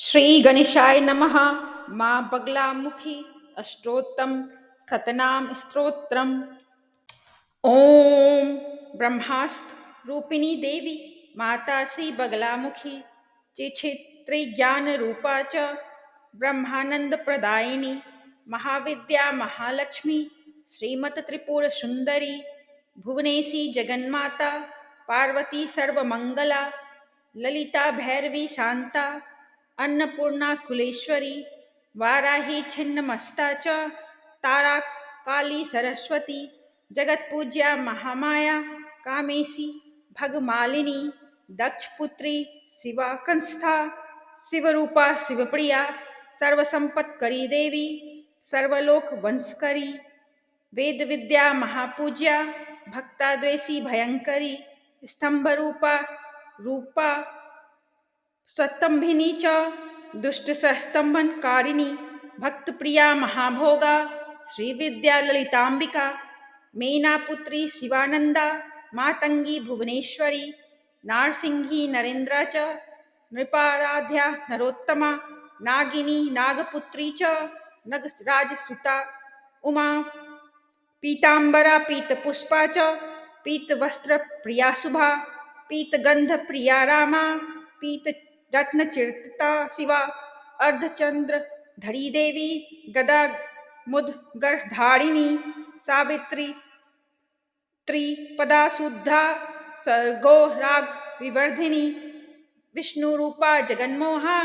श्री गणेशाय नमः। माँ बगलामुखी अष्टोत्तम सतनाम स्तोत्रम। ओम ब्रह्मास्त्र रूपिणी देवी माता श्री बगलामुखी चिक्षित्री ज्ञान रूपा च ब्रह्मानंद प्रदायिनी महाविद्या महालक्ष्मी श्रीमत त्रिपुर सुंदरी भुवनेशी जगन्माता पार्वती सर्वमंगला ललिता भैरवी शांता अन्नपूर्णा कुलेश्वरी वाराही छिन्नमस्ता च तारा काली सरस्वती जगत पूज्या महामाया कामेशी भगमालिनी दक्षपुत्री शिवा कंस्था शिवरूपा शिवप्रिया सर्वसंपत्करी देवी सर्वलोक वंशकरी वेद विद्या महापूज्या भक्ताद्वेषी भयंकरी स्तंभरूपा रूपा स्वतंभिनी च दुष्ट स्तंभनकारिणी भक्त प्रिया महाभोगा श्री विद्या ललितांबिका मेनापुत्री शिवानंदा मातंगी भुवनेश्वरी नारसिंही नरेंद्रा च नृपाराध्या नरोत्तमा नागिनी नागपुत्री च नगराजसुता उमा पीतांबरा पीतपुष्पा च पीतवस्त्र प्रिया शुभा पीतगंध प्रिया रामा पीत रत्नचिर्ता शिवा अर्धचंद्र धरी देवी गदा मुदगरधारिणी सावित्री त्रिपदा शुद्धा सर्गो राग विवर्धिनी विष्णु रूपा जगन्मोहा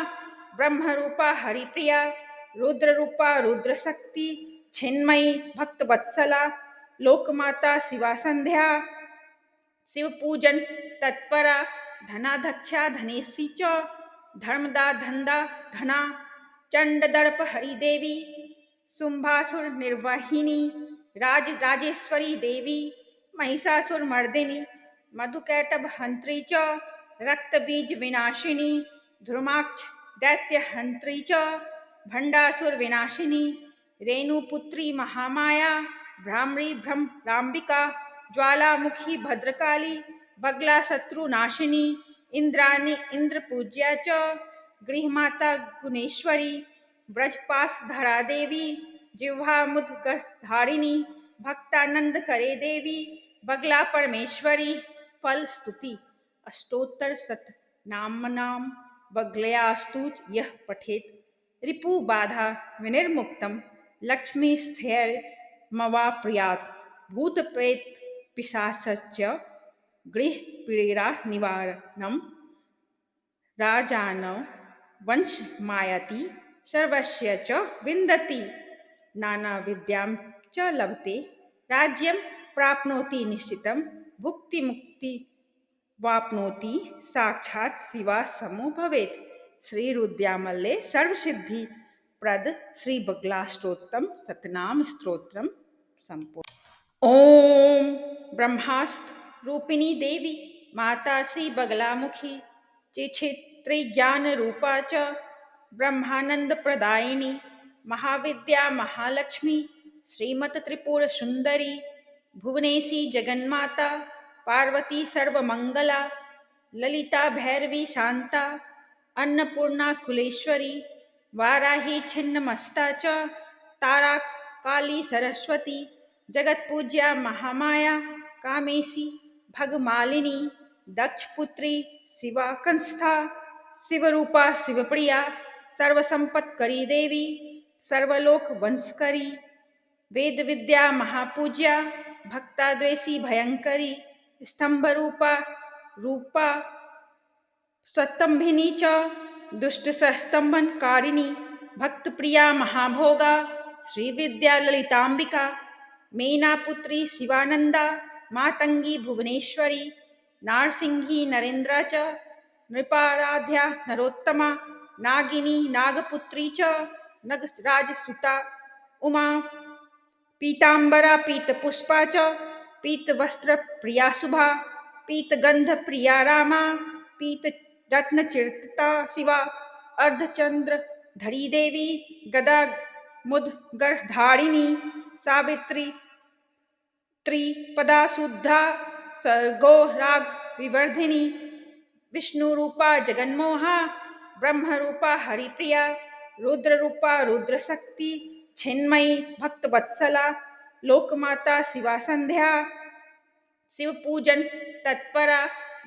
ब्रह्म रूपा हरिप्रिया रुद्र रूपा रुद्रशक्ति छिन्मयी भक्तवत्सला लोकमाता शिवा संध्या शिव पूजन तत्परा धनाध्यक्षा धनेशी च धर्मदा धंदा धना चंड दर्प हरिदेवी शुंभासुर निर्वाहिनी राजेश्वरी देवी महिषासुर मर्दिनी मधुकैटभ हंत्री च रक्तबीज विनाशिनी ध्रुमाक्ष दैत्य हंत्री च भंडासुर विनाशिनी रेणुपुत्री महामाया भ्रामरी भ्रमरांबिका ज्वालामुखी भद्रकाली बगला शत्रुनाशिनी इंद्राणी इंद्रपूज्या च गृहमाता गुणेश्वरी ब्रजपास धरा देवी जिह्वा मुदगरधारिणी भक्तानंद करे देवी बगला परमेश्वरी फल स्तुति अष्टोत्तर शत नाम बगलयास्तु यह पठेत रिपु बाधा विनिर्मुक्तम लक्ष्मी स्थैर्य मवाप्रियात् भूत प्रेत पिशाचश्च गृह पीड़ा निवारणम राजानौ वंश मायति सर्वस्य च विन्दति नाना विद्यां च लभते राज्यं प्राप्नोति निश्चितं भुक्ति मुक्ति वाप्नोति साक्षात् शिवा समो भवेत्। श्री रुद्रयामल्ले सर्वसिद्धि प्रद श्री बगलाष्टोत्तम सतनाम स्तोत्रम संपूर्ण। ओम ब्रह्मास्त्र रूपिणी देवी माता श्री बगलामुखी चिक्षित्री ज्ञान रूपा च ब्रह्मानंद प्रदायिनी महाविद्या महालक्ष्मी श्रीमत त्रिपुर सुंदरी भुवनेशी जगन्माता पार्वती सर्वमंगला ललिता भैरवी शांता अन्नपूर्णा कुलेश्वरी वाराही छिन्नमस्ता च तारा काली सरस्वती जगत पूज्या महामाया कामेशी भगमालिनी दक्षपुत्री शिवा कंस्था शिवरूपा शिवप्रिया सर्वसंपत्करी देवी सर्वलोक वंशकरी वेद विद्या महापूज्या भक्ताद्वेषी भयंकरी स्तंभरूपा रूपा स्वतंभिनी च दुष्ट स्तंभनकारिणी भक्त प्रिया महाभोगा श्री विद्या ललितांबिका मेनापुत्री शिवानंदा मातंगी भुवनेश्वरी नारसिंही नरेंद्रा च नृपाराध्या नरोत्तमा नागिनी नागपुत्री च नगराजसुता उमा पीतांबरा पीतपुष्पा च पीतवस्त्र प्रिया शुभा पीतगंध प्रिया रामा पीत रत्नचिर्ता शिवा अर्धचंद्र धरी देवी गदा मुदगरधारिणी सावित्री त्रिपदा शुद्धा सर्गो राग विवर्धिनी विष्णु रूपा जगन्मोहा ब्रह्मरूपा हरिप्रिया रुद्ररूपा रुद्रशक्ति छिन्मयी भक्तवत्सला लोकमाता शिवा संध्या शिव पूजन तत्परा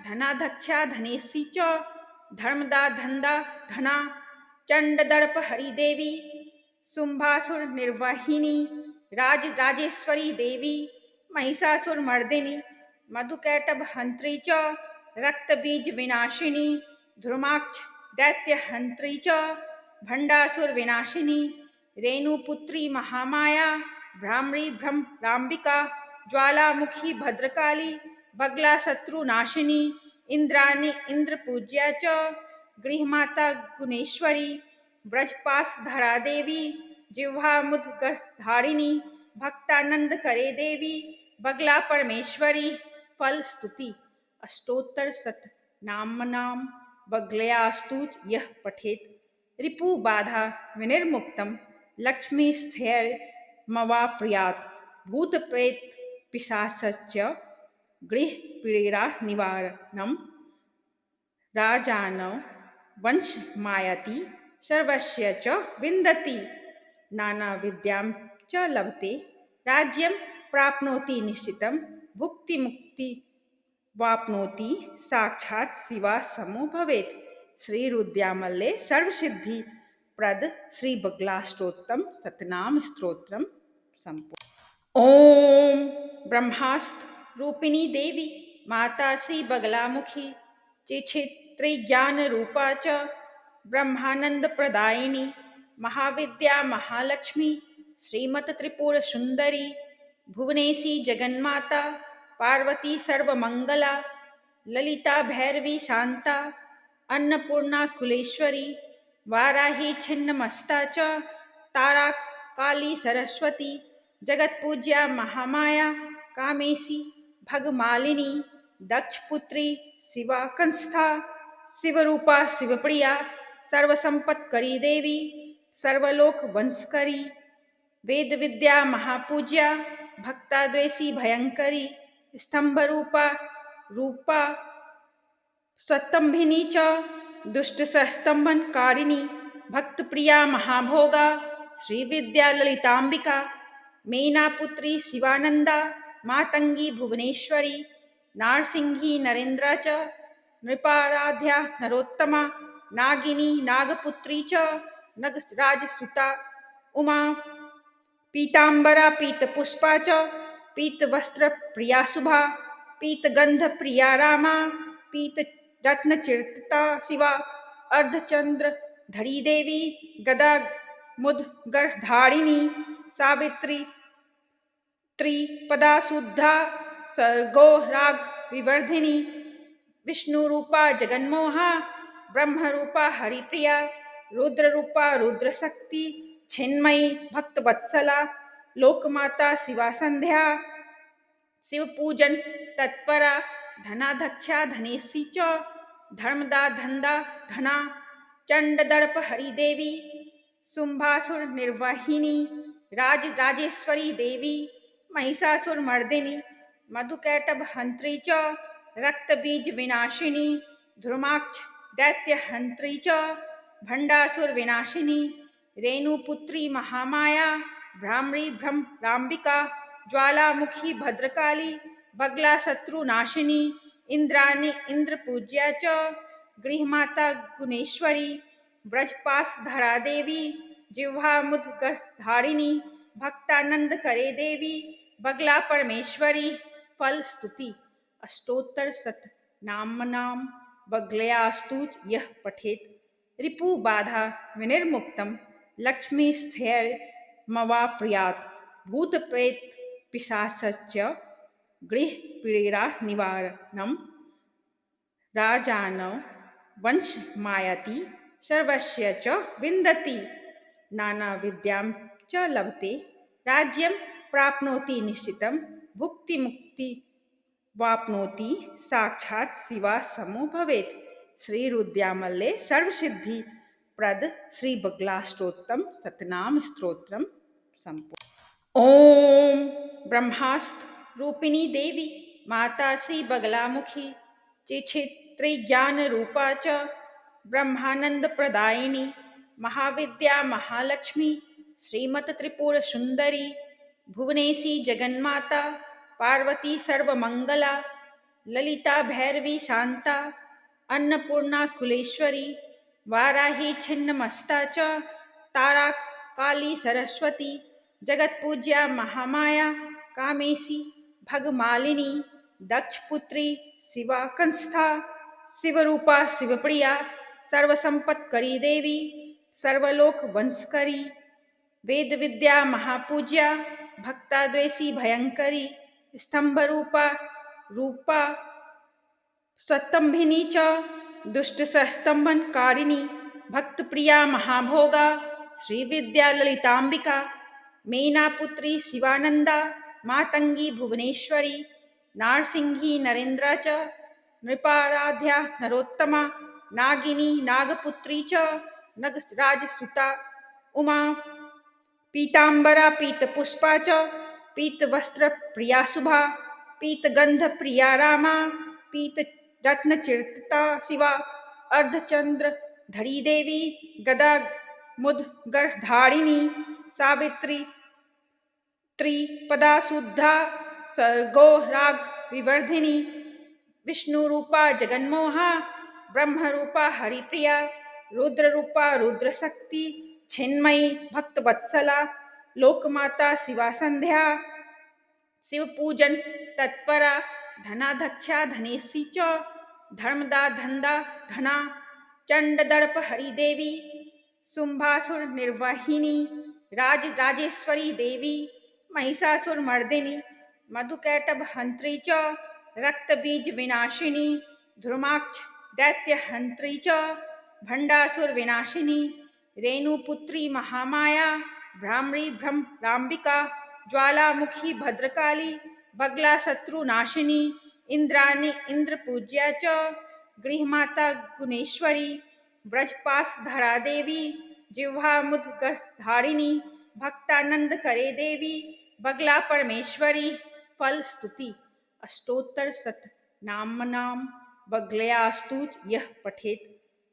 धनाध्यक्षा धनेशी च धर्मदा धंदा धना चंड दर्प हरिदेवी शुंभासुर निर्वाहिनी राजेश्वरी देवी महिषासुर मर्दिनी मधुकैटभ हंत्री च रक्त बीज विनाशिनी ध्रुमाक्ष दैत्य हंत्री च भंडासुर विनाशिनी रेणुपुत्री महामाया भ्रामरी भ्रमरांबिका ज्वालामुखी भद्रकाली बगला शत्रुनाशिनी इंद्राणी इंद्र पूज्या च गृहमाता गुणेश्वरी ब्रजपास धरा देवी जिह्वा मुद्गधारिणी भक्तानंद करे देवी बगला परमेश्वरी फल स्तुति अष्टोत्तर शत नाम बगलयास्तुज यह पठेत रिपु बाधा विनिर्मुक्तम लक्ष्मी स्थैर्य मवाप्रियात भूत प्रेत पिशाचश्च गृह पीड़ा निवारणम राजानौ वंश मायति सर्वस्य च विन्दति नाना विद्यां च लभते राज्यं प्राप्नोति निश्चितं भुक्ति मुक्ति वाप्नोति साक्षात् शिवा समो भवेत्। श्री रुद्रयामल्ले सर्वसिद्धि प्रद श्री बगलाष्टोत्तम सतनाम स्तोत्रम संपूर्ण। ओम ब्रह्मास्त्र रूपिणी देवी माता श्री बगलामुखी चिक्षित्री ज्ञान रूपा च ब्रह्मानंद प्रदायिनी महाविद्या महालक्ष्मी श्रीमत त्रिपुर सुंदरी भुवनेशी जगन्माता पार्वती सर्वमंगला ललिता भैरवी शांता अन्नपूर्णा कुलेश्वरी वाराही छिन्नमस्ता च तारा काली सरस्वती जगत पूज्या महामाया कामेशी भगमालिनी दक्षपुत्री शिवा कंस्था शिवरूपा शिवप्रिया सर्वसंपत्करी देवी सर्वलोक वंशकरी वेद विद्या महापूज्या भक्ताद्वेषी भयंकरी स्तंभरूपा रूपा स्वतंभिनी च दुष्ट स्तंभनकारिणी भक्तप्रिया महाभोगा श्री विद्या ललितांबिका मेनापुत्री शिवानंदा मातंगी भुवनेश्वरी नारसिंही नरेंद्रा च नृपाराध्या नरोत्तमा नागिनी नागपुत्री च नगराजसुता उमा पीतांबरा पीतपुष्पा च पीतवस्त्र प्रिया शुभा पीतगंध प्रिया रामा पीत रत्नचिर्ता शिवा अर्धचंद्र धरी देवी गदा मुद्गरधारिणी सावित्री त्रिपदा शुद्धा सर्गो राग विवर्धिनी विष्णु रूपा जगन्मोहा ब्रह्म रूपा हरिप्रिया रुद्र रूपा रुद्रशक्ति छिन्मयी भक्तवत्सला लोकमाता शिवा संध्या शिव पूजन तत्परा धनाध्यक्षा धनेशी च धर्मदा धंदा धना चंड दर्प हरिदेवी शुंभासुर निर्वाहिनी राजेश्वरी देवी महिषासुर मर्दिनी मधुकैटभ हंत्री च रक्त बीज विनाशिनी ध्रुमाक्ष दैत्य हंत्री च भंडासुर विनाशिनी रेणुपुत्री महामाया भ्रामरी भ्रमरांबिका ज्वालामुखी भद्रकाली बगला शत्रुनाशिनी इंद्राणी इंद्र पूज्या च गृहमाता गुणेश्वरी ब्रजपास धरा देवी जिह्वा मुद्गधारिणी भक्तानंद करे देवी बगला परमेश्वरी फल स्तुति अष्टोत्तर शत नाम बगलयास्तुज यह पठेत रिपु बाधा विनिर्मुक्तम लक्ष्मी स्थैर्य मवाप्रियात भूत प्रेत पिशाचश्च गृह पीड़ा निवारणम राजानौ वंश मायति सर्वस्य च विन्दति नाना विद्यां च लभते राज्यं प्राप्नोति निश्चितं भुक्ति मुक्ति वाप्नोति साक्षात् शिवा समो भवेत्। श्री रुद्रयामल्ले सर्वसिद्धि प्रद श्री बगलाष्टोत्तम सतनाम स्तोत्रम संपूर्ण। ओम ब्रह्मास्त्र रूपिणी देवी माता श्री बगलामुखी चिक्षित्री ज्ञान रूपा च ब्रह्मानंद प्रदायिनी महाविद्या महालक्ष्मी श्रीमत त्रिपुर सुंदरी भुवनेशी जगन्माता पार्वती सर्वमंगला ललिता भैरवी शांता अन्नपूर्णा कुलेश्वरी वाराही छिन्नमस्ता च तारा काली सरस्वती जगत्पूज्या महामाया कामेशी भगमालिनी दक्षपुत्री शिवा कंस्था शिवरूपा शिवप्रिया सर्वसंपत्करी देवी सर्वलोक वंशकरी वेद विद्या महापूज्या भक्ताद्वेषी भयंकरी स्तंभरूपा रूपा स्वतंभिनी च दुष्ट स्तंभनकारिणी भक्तप्रिया महाभोगा श्री विद्या ललितांबिका मीनापुत्री शिवानंदा मातंगी भुवनेश्वरी नारसिंही नरेंद्रा च नृपाराध्या नरोत्तमा नागिनी नागपुत्री च नगराजसुता उमा पीतांबरा पीतपुष्पा च पीतवस्त्र प्रिया शुभा पीतगंध प्रिया रामा पीतरत्नचिर्ता शिवा अर्धचंद्र धरी देवी गदा मुद्गरधारिणी सावित्री त्रिपदा शुद्धा सर्गो राग विवर्धिनी विष्णु रूपा जगन्मोहा ब्रह्म रूपा हरिप्रिया रुद्र रूपा रुद्रशक्ति छिन्मयी भक्तवत्सला लोकमाता शिवा संध्या शिव पूजन तत्परा धनाध्यक्षा धनेशी च धर्मदा धंदा धना चंड दर्प हरिदेवी शुंभासुर निर्वाहिनी राजेश्वरी देवी महिषासुर मर्दिनी मधुकैटभ हंत्री च रक्तबीज विनाशिनी ध्रुमाक्ष दैत्य हंत्री च भंडासुर विनाशिनी रेणुपुत्री महामाया भ्रामरी भ्रमरांबिका ज्वालामुखी भद्रकाली बगला शत्रुनाशिनी इंद्राणी इंद्रपूज्या च गृहमाता गुणेश्वरी ब्रजपास धरा देवी जिह्वा मुद्गरधारिणी भक्तानंद करे देवी बगला परमेश्वरी फल स्तुति अष्टोत्तर शत नाम बगलयास्तुज यह पठेत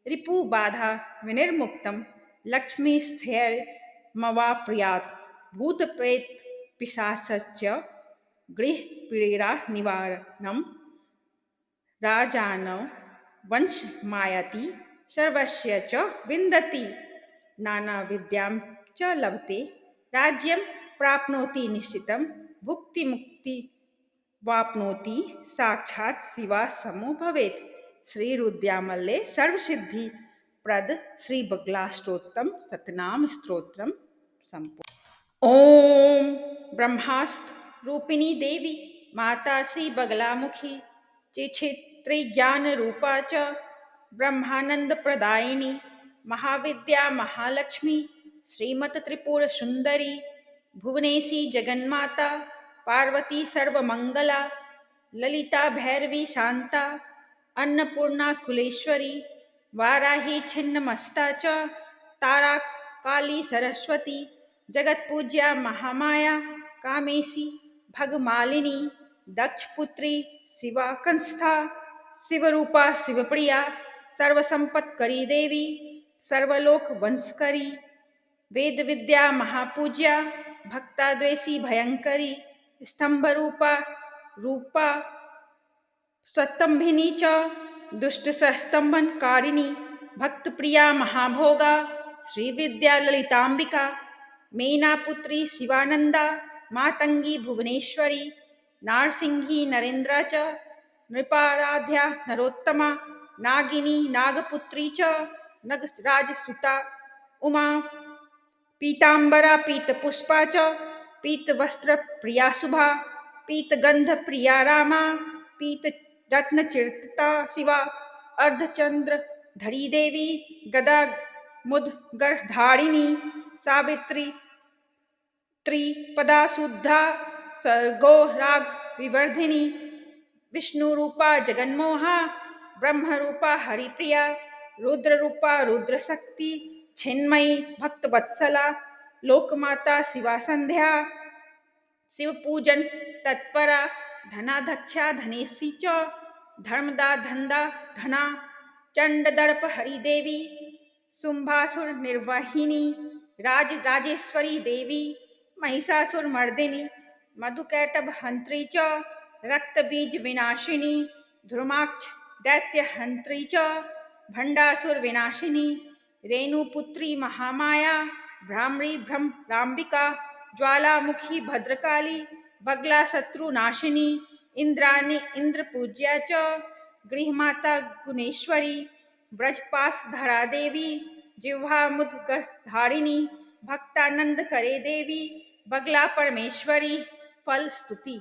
रिपु बाधा विनिर्मुक्तम लक्ष्मी स्थैर्य मवाप्रियात भूत प्रेत पिशाच्च गृह पीड़ा निवारणम राजानौ वंश मायाति सर्वस्य च विन्दति नाना विद्यां च लभते राज्यं प्राप्नोति निश्चितं भुक्ति मुक्ति वाप्नोति साक्षात् शिवा समो भवेत्। श्री रुद्रयामल्ले सर्वसिद्धि प्रद श्री बगलाष्टोत्तम सतनाम स्तोत्रम संपूर्ण। ओम ब्रह्मास्त्र रूपिणी देवी माता श्री बगलामुखी चिक्षित्री ज्ञान रूपा च ब्रह्मानंद प्रदायिनी महाविद्या महालक्ष्मी श्रीमत त्रिपुर सुंदरी भुवनेशी जगन्माता पार्वती सर्वमंगला ललिता भैरवी शांता अन्नपूर्णा कुलेश्वरी वाराही छिन्नमस्ता च तारा काली सरस्वती जगत्पूज्या महामाया कामेशी भगमालिनी दक्षपुत्री शिवा कंस्था शिवरूपा शिवप्रिया सर्वसंपत्करी देवी सर्वलोक वंशकरी वेद विद्या महापूज्या भक्ताद्वेषी भयंकरी स्तंभरूपा रूपा स्वतंभिनी च दुष्ट स्तंभनकारिणी भक्तप्रिया महाभोगा श्री विद्या ललितांबिका मीनापुत्री शिवानंदा मातंगी भुवनेश्वरी नारसिंही नरेंद्रा च नृपाराध्या नरोत्तमा नागिनी नागपुत्री च नगराजसुता उमा पीतांबरा पीतपुष्पा च पीतवस्त्र प्रिया शुभा पीतगंध प्रिया रामा पीतरत्नचिर्ता शिवा अर्धचंद्र धरी देवी गदा मुद्गरधारिणी सावित्री त्रिपदा शुद्धा सर्गो राग विवर्धिनी विष्णु रूपा जगन्मोहा ब्रह्म रूपा हरिप्रिया रुद्र रूपा रुद्रशक्ति छिन्मयी भक्तवत्सला लोकमाता शिवा संध्या शिव पूजन तत्परा धनाध्यक्षा धनेशी च धर्मदा धंदा धना चंडदर्प हरिदेवी शुंभासुर निर्वाहिनी राजेश्वरी देवी महिषासुर मर्दिनी मधुकैटभ हंत्री च रक्तबीज विनाशिनी ध्रुमाक्ष दैत्य हंत्री च भंडासुर विनाशिनी रेणुपुत्री महामाया भ्रामरी भ्रमरांबिका ज्वालामुखी भद्रकाली बगला शत्रुनाशिनी इंद्राणी इंद्रपूज्या च गृहमाता गुणेश्वरी ब्रजपास धरा देवी जिह्वामुद्गधारिणी भक्तानंद करे देवी बगला परमेश्वरी फल स्तुति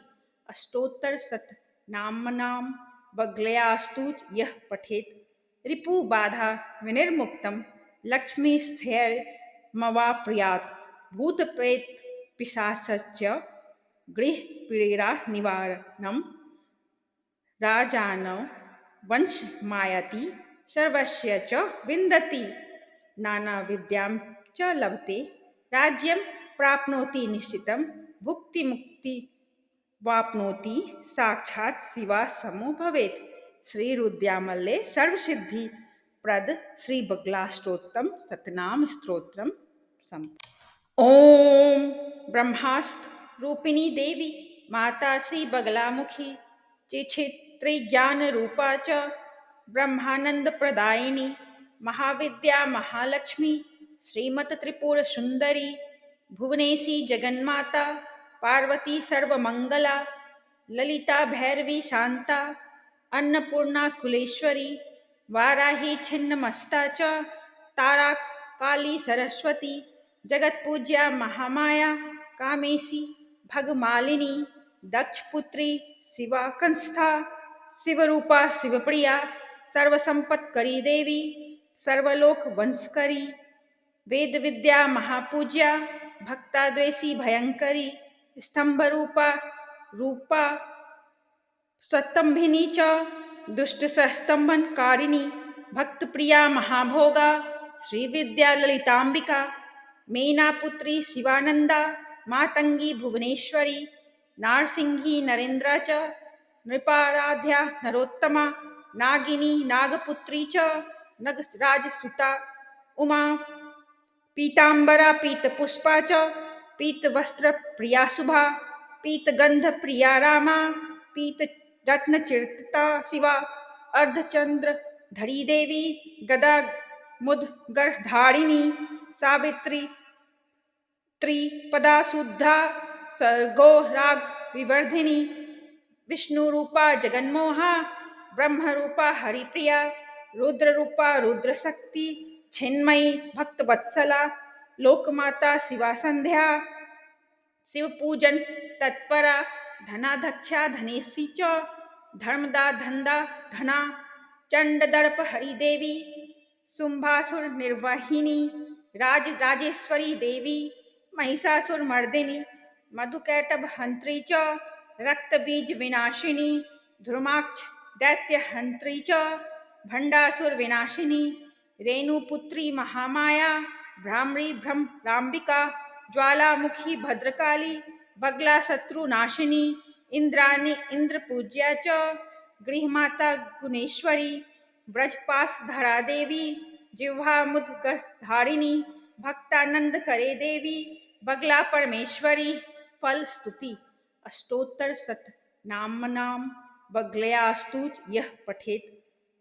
अष्टोत्तर शत नाम बगलयास्तुज यह पठेत रिपु बाधा विनिर्मुक्तम लक्ष्मी स्थैर्य मवाप्रियात भूत प्रेत पिशाचश्च गृह पीड़ा निवारणम राजानौ वंश मायति सर्वस्य च विन्दति नाना विद्यां च लभते राज्यं प्राप्नोति निश्चितं भुक्ति मुक्ति वाप्नोति साक्षात् शिवा समो भवेत्। श्री रुद्रयामल्ले सर्वसिद्धि प्रद श्री बगलाष्टोत्तम सतनाम स्तोत्रम सम ओम ब्रह्मास्त्र रूपिणी देवी माता श्री बगलामुखी चिक्षित्री ज्ञान रूपा च ब्रह्मानंद प्रदायिनी महाविद्या महालक्ष्मी श्रीमत त्रिपुर सुंदरी भुवनेशी जगन्माता पार्वती सर्वमंगला ललिता भैरवी शांता अन्नपूर्णा कुलेश्वरी वाराही छिन्नमस्ता च तारा काली सरस्वती जगत पूज्या महामाया कामेशी भगमालिनी दक्षपुत्री शिवा कंस्था शिवरूपा शिवप्रिया सर्वसंपत्करी देवी सर्वलोक वंशकरी वेद विद्या महापूज्या भक्ताद्वेषी भयंकरी स्तंभरूपा रूपा स्वतंभिनी च दुष्ट स्तंभनकारिणी भक्तप्रिया महाभोगा श्री विद्या ललितांबिका मेनापुत्री शिवानंदा मातंगी भुवनेश्वरी नारसिंही नरेंद्रा च नृपाराध्या नरोत्तमा नागिनी नागपुत्री च नगराजसुता उमा पीतांबरा पीतपुष्पा च पीतवस्त्र प्रिया शुभा पीतगंध प्रिया रामा पीतरत्नचिर्तिता शिवा अर्धचंद्र धरी देवी गदा मुद्गरधारिणी सावित्री त्रिपदा शुद्धा सर्गो राग विवर्धिनी विष्णु रूपा जगन्मोहा ब्रह्म रूपा हरिप्रिया रुद्र रूपा रुद्रशक्ति छिन्मयी भक्तवत्सला लोकमाता शिवा संध्या शिव पूजन तत्परा धनाध्यक्षा धनेशी च धर्मदा धंदा धना चंडदर्प हरिदेवी शुंभासुर निर्वाहिनी राजेश्वरी देवी महिषासुर मर्दिनी मधुकैटभ हंत्री च रक्तबीज विनाशिनी ध्रुमाक्ष दैत्य हंत्री च भंडासुर विनाशिनी रेणुपुत्री महामाया भ्रामरी भ्रमरांबिका ज्वालामुखी भद्रकाली बगला शत्रुनाशिनी इंद्राणी इंद्रपूज्या च गृहमाता गुणेश्वरी ब्रजपास धरा देवी जिह्वामुद्गधारिणी भक्तानंद करे देवी बगला परमेश्वरी फल स्तुति अष्टोत्तर शत नाम बगलयास्तुज यह पठेत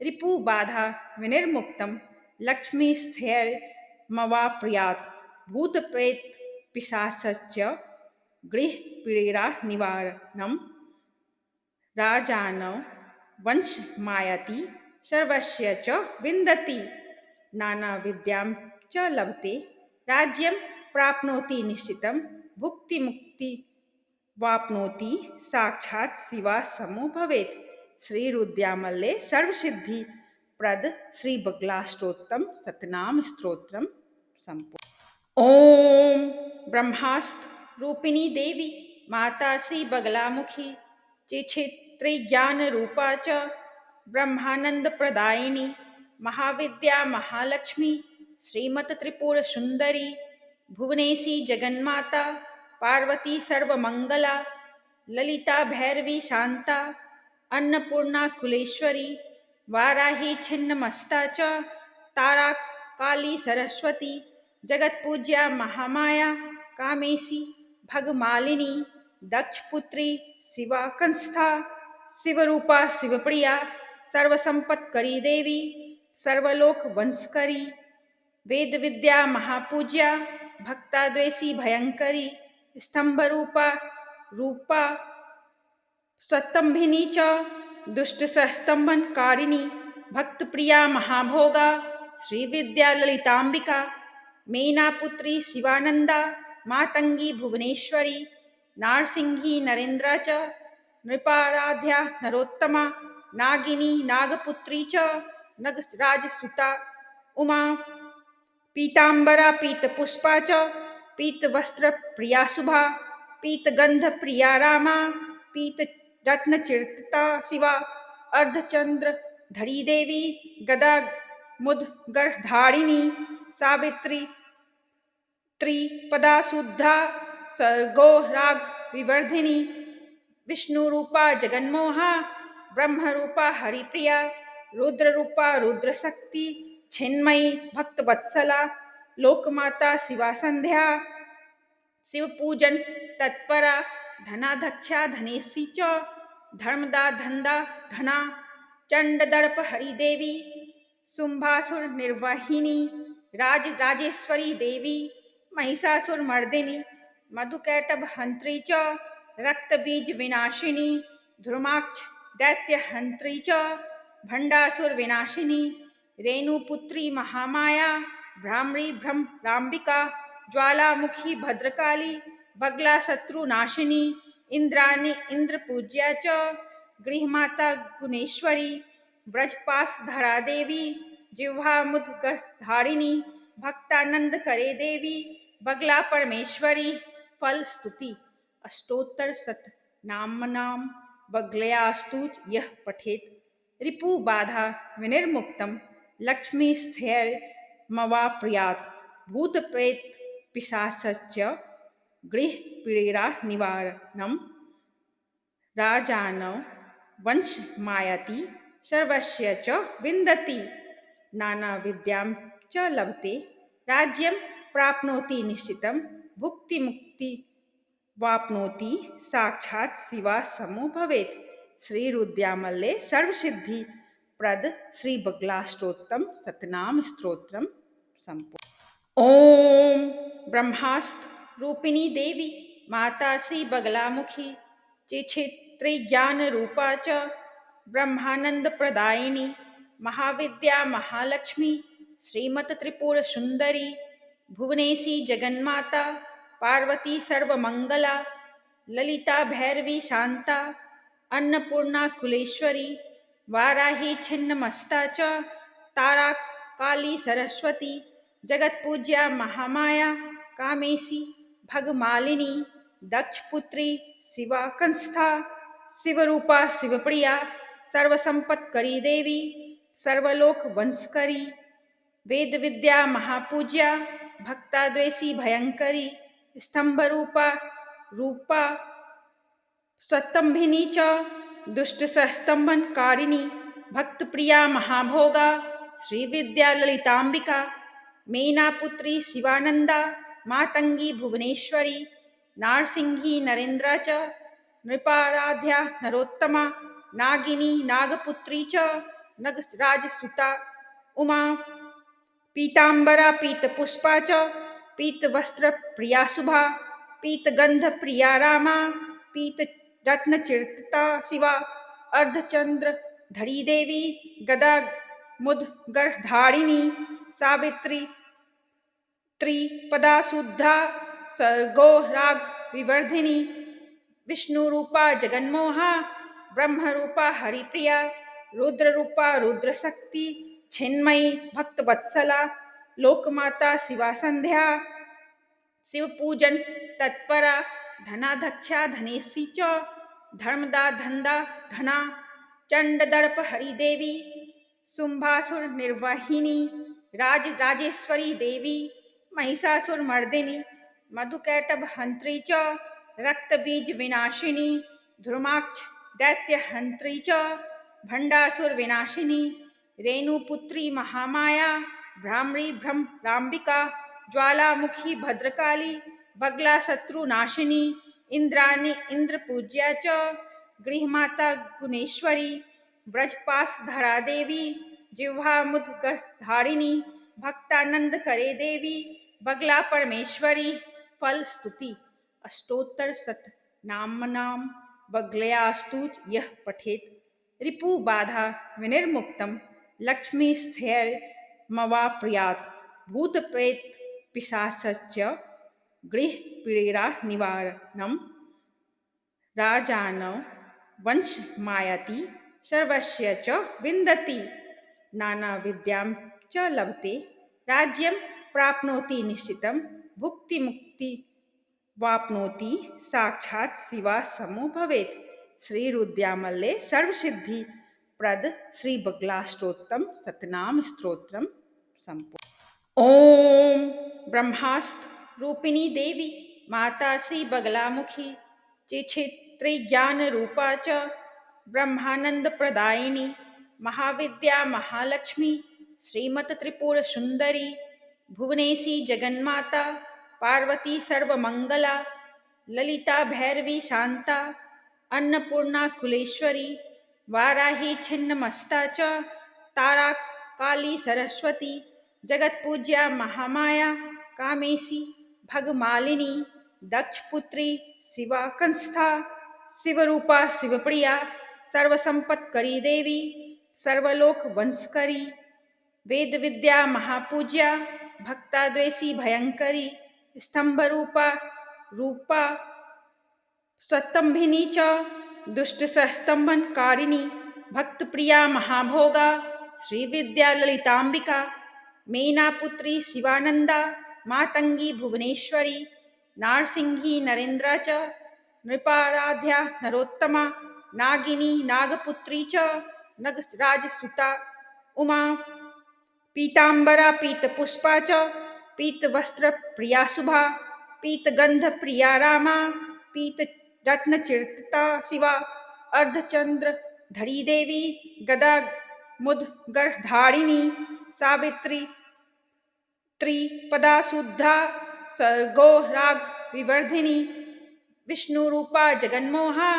रिपु बाधा विनिर्मुक्तम लक्ष्मी स्थैर्य मवाप्रियात भूत प्रेत पिशाचश्च गृह पीड़ा निवारणम राजानौ वंश मायति सर्वस्य च विन्दति नाना विद्यां च लभते राज्यं प्राप्नोति निश्चितं भुक्ति मुक्ति वाप्नोति साक्षात् शिवा समो भवेत्। श्री रुद्रयामल्ले सर्वसिद्धि प्रद श्री बगलाष्टोत्तम सतनाम स्तोत्रम संपूर्ण ओम ब्रह्मास्त्र रूपिणी देवी माता श्री बगलामुखी चिक्षित्री ज्ञान रूपा च ब्रह्मानंद प्रदायिनी महाविद्या महालक्ष्मी श्रीमत त्रिपुर सुंदरी भुवनेशी जगन्माता पार्वती सर्वमंगला ललिता भैरवी शांता अन्नपूर्णा कुलेश्वरी वाराही छिन्नमस्ता च तारा काली सरस्वती जगत्पूज्या महामाया कामेशी भगमालिनी दक्षपुत्री शिवा कंस्था शिवरूपा शिवप्रिया सर्वसंपत्करी देवी सर्वलोक वंशकरी वेद विद्या महापूज्या भक्ताद्वेषी भयंकरी स्तंभरूपा रूपा स्वतंभिनी च दुष्टस्तंभनकारिणी भक्तप्रिया महाभोगा श्रीविद्या ललितांबिका मेनापुत्री शिवानंदा मातंगी भुवनेश्वरी नारसिंही नरेंद्रा च नृपाराध्या नरोत्तमा नागिनी नागपुत्री च नगराजसुता उमा पीतांबरा पीतपुष्पा च पीतवस्त्रप्रिया शुभा पीतगंधप्रिया रामा पीतरत्नचिर्तिता शिवा अर्धचंद्र धरी देवी गदा मुद्गरधारिणी सावित्री त्रिपदा शुद्धा सर्गो राग विवर्धिनी विष्णुरूपा जगन्मोहा ब्रह्मरूपा हरिप्रिया रुद्ररूपा रुद्रशक्ति छिन्मयी भक्तवत्सला लोकमाता शिवा संध्या शिव पूजन तत्परा धनाध्यक्षा धनेशी च धर्मदा धंदा धना चंड दर्प हरिदेवी शुंभासुर निर्वाहिनी राजेश्वरी देवी महिषासुर मर्दिनी मधुकैटभ हंत्री च रक्तबीज विनाशिनी ध्रुमाक्ष दैत्य हंत्री च भंडासुर विनाशिनी रेणुपुत्री महामाया भ्रामरी भ्रमरांबिका ज्वालामुखी भद्रकाली बगला शत्रुनाशिनी इंद्राणी इंद्रपूज्या च गृहमाता गुणेश्वरी ब्रजपासधरा देवी जिह्वा मुद्गरधारिणी भक्तानंद करे देवी बगला परमेश्वरी फल स्तुति अष्टोत्तर शत नाम बगलयास्तु यह पठेत रिपु बाधा विनिर्मुक्तम लक्ष्मी स्थैर्य मवाप्रियात भूत प्रेत पिशाच गृह पीड़ा निवारणम राजानव वंश मायति सर्वस्य च विन्दति नाना विद्यां च लभते राज्यं प्राप्नोति निश्चितं भुक्ति मुक्ति वाप्नोति साक्षात् शिवा समो भवेत् श्री रुद्रयामल्ले सर्वसिद्धि प्रद श्री बगलाष्टोत्तम सतनाम स्तोत्रम संपूर्ण। ओम ब्रह्मास्त्र रूपिणी देवी माता श्री बगलामुखी चिक्षित्री ज्ञान रूपा च ब्रह्मानंद प्रदायिनी महाविद्या महालक्ष्मी श्रीमत त्रिपुर सुंदरी भुवनेशी जगन्माता पार्वती सर्वमंगला ललिता भैरवी शांता अन्नपूर्णा कुलेश्वरी वाराही छिन्नमस्ता च तारा काली सरस्वती जगत्पूज्या महामाया कामेशी भगमालिनी दक्षपुत्री शिवा कंस्था शिवरूपा शिवप्रिया सर्वसंपत्करी देवी सर्वलोक वंशकरी वेद विद्या महापूज्या भक्ताद्वेषी भयंकरी स्तंभरूपा रूपा स्वतंभिनी च दुष्टस्तंभनकारिणी भक्तप्रिया महाभोगा श्रीविद्या ललितांबिका मेनापुत्री शिवानंदा मातंगी भुवनेश्वरी नारसिंही नरेंद्रा च नृपाराध्या नरोत्तमा नागिनी नागपुत्री च नगराजसुता उमा पीतांबरा पीतपुष्पा च पीतवस्त्रप्रिया शुभा पीतगंधप्रिया रामा पीतरत्नचिर्तिता शिवा अर्धचंद्र धरी देवी गदा मुद्गरधारिणी सावित्री त्रिपदा शुद्धा सर्गो राग विवर्धिनी विष्णुरूपा जगन्मोहा ब्रह्मरूपा हरिप्रिया रुद्ररूपा रुद्रशक्ति छिन्मयी भक्तवत्सला लोकमाता शिवा संध्या शिव पूजन तत्परा धनाध्यक्षा धनेशी च धर्मदा धंदा धना चंड दर्प हरिदेवी शुंभासुर निर्वाहिनी राजेश्वरी देवी महिषासुर मर्दिनी मधुकैटभ हंत्री च रक्तबीज विनाशिनी ध्रुमाक्ष दैत्य हंत्री च भंडासुर विनाशिनी रेणुपुत्री महामाया भ्रामरी भ्रमराम्बिका ज्वालामुखी भद्रकाली बगला शत्रुनाशिनी इंद्राणी इंद्रपूज्या च गृहमाता गुणेश्वरी ब्रजपास धरा देवी जिह्वा मुद्गधारिणी भक्तानंद करे देवी बगला परमेश्वरी फल स्तुति अष्टोत्तर शत नाम बगलयास्तुत यह पठेत रिपु बाधा विनिर्मुक्तम लक्ष्मी स्थैर्य मवाप्रियात भूत प्रेत पिशाचस्य गृह पीड़ा निवारणम राजानौ वंश मायति सर्वस्य च विन्दति नाना विद्यां च लभते राज्यं प्राप्नोति निश्चितं भुक्ति मुक्ति वाप्नोति साक्षात् शिवा समो भवेत्। श्री रुद्रयामल्ले सर्वसिद्धि प्रद श्री बगलाष्टोत्तम सतनाम स्तोत्रम संपूर्ण। ओम ब्रह्मास्त्र रूपिणी देवी माता श्री बगलामुखी चिक्षित्री ज्ञान रूपा च ब्रह्मानंद प्रदायिनी महाविद्या महालक्ष्मी श्रीमत त्रिपुर सुंदरी भुवनेशी जगन्माता पार्वती सर्वमंगला ललिता भैरवी शांता अन्नपूर्णा कुलेश्वरी वाराही छिन्नमस्ता च तारा काली सरस्वती जगत्पूज्या महामाया कामेशी भगमालिनी दक्षपुत्री शिवाकंस्था शिवरूपा शिवप्रिया सर्वसंपत्करी देवी सर्वलोक वंशकरी वेद विद्या महापूज्या भक्ताद्वेषी भयंकरी स्तंभरूपा रूपा स्वतंभिनी च दुष्ट स्तंभनकारिणी भक्तप्रिया महाभोगा श्री विद्या ललितांबिका मेनापुत्री शिवानंदा मातंगी भुवनेश्वरी नारसिंही नरेंद्रा च नृपाराध्या नरोत्तमा नागिनी नागपुत्री च नगराजसुता उमा पीतांबरा पीतपुष्पा च पीतवस्त्र प्रिया शुभा पीतगंध प्रिया रामा पीत रत्नचिर्ता शिवा अर्धचंद्र धरी देवी गदा मुद्गरधारिणी सावित्री त्रिपदा शुद्धा सर्गो राग विवर्धिनी विष्णु रूपा जगन्मोहा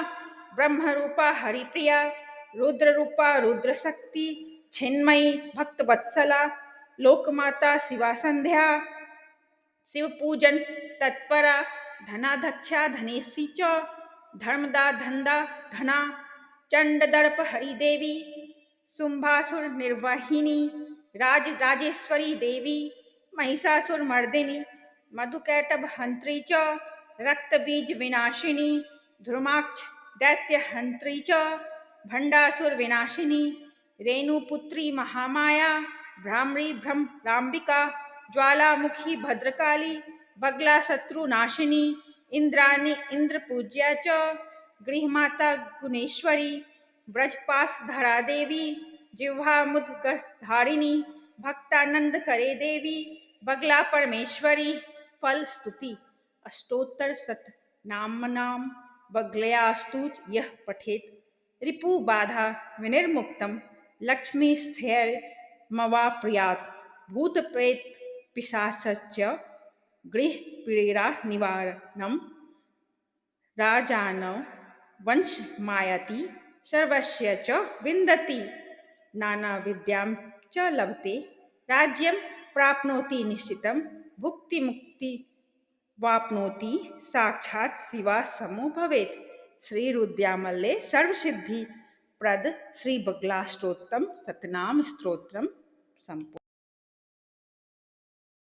ब्रह्म रूपा हरिप्रिया रुद्र रूपा रुद्रशक्ति छिन्मयी भक्तवत्सला लोकमाता शिवा संध्या शिव पूजन तत्परा धनाध्यक्षा धनेशी च धर्मदा धंदा धना चंड दर्प हरिदेवी शुंभासुर निर्वाहिनी राजेश्वरी देवी महिषासुर मर्दिनी मधुकैटभ हंत्री च रक्तबीज विनाशिनी ध्रुमाक्ष दैत्य हंत्री च भंडासुर विनाशिनी रेणुपुत्री महामाया भ्रामरी भ्रमराम्बिका ज्वालामुखी भद्रकाली बगला शत्रुनाशिनी इंद्राणी इंद्रपूज्या च गृहमाता गुणेश्वरी ब्रजपास धरा देवी जिह्वा मुद्गधारिणी भक्तानंद करे देवी बगला परमेश्वरी फल स्तुति अष्टोत्तर शत नाम बगलयास्तुत यह पठेत रिपु बाधा विनिर्मुक्तम लक्ष्मी स्थैर्य मवाप्रियात भूत प्रेत पिशाचस्य गृह पीड़ा निवारणम राजानौ वंश मायति सर्वस्य च विन्दति नाना विद्यां च लभते राज्यं प्राप्नोति निश्चितं भुक्ति मुक्ति वाप्नोति साक्षात् शिवा समो भवेत्। श्री रुद्रयामल्ले सर्वसिद्धि प्रद श्री बगलाष्टोत्तम सतनाम स्तोत्रम संपूर्ण।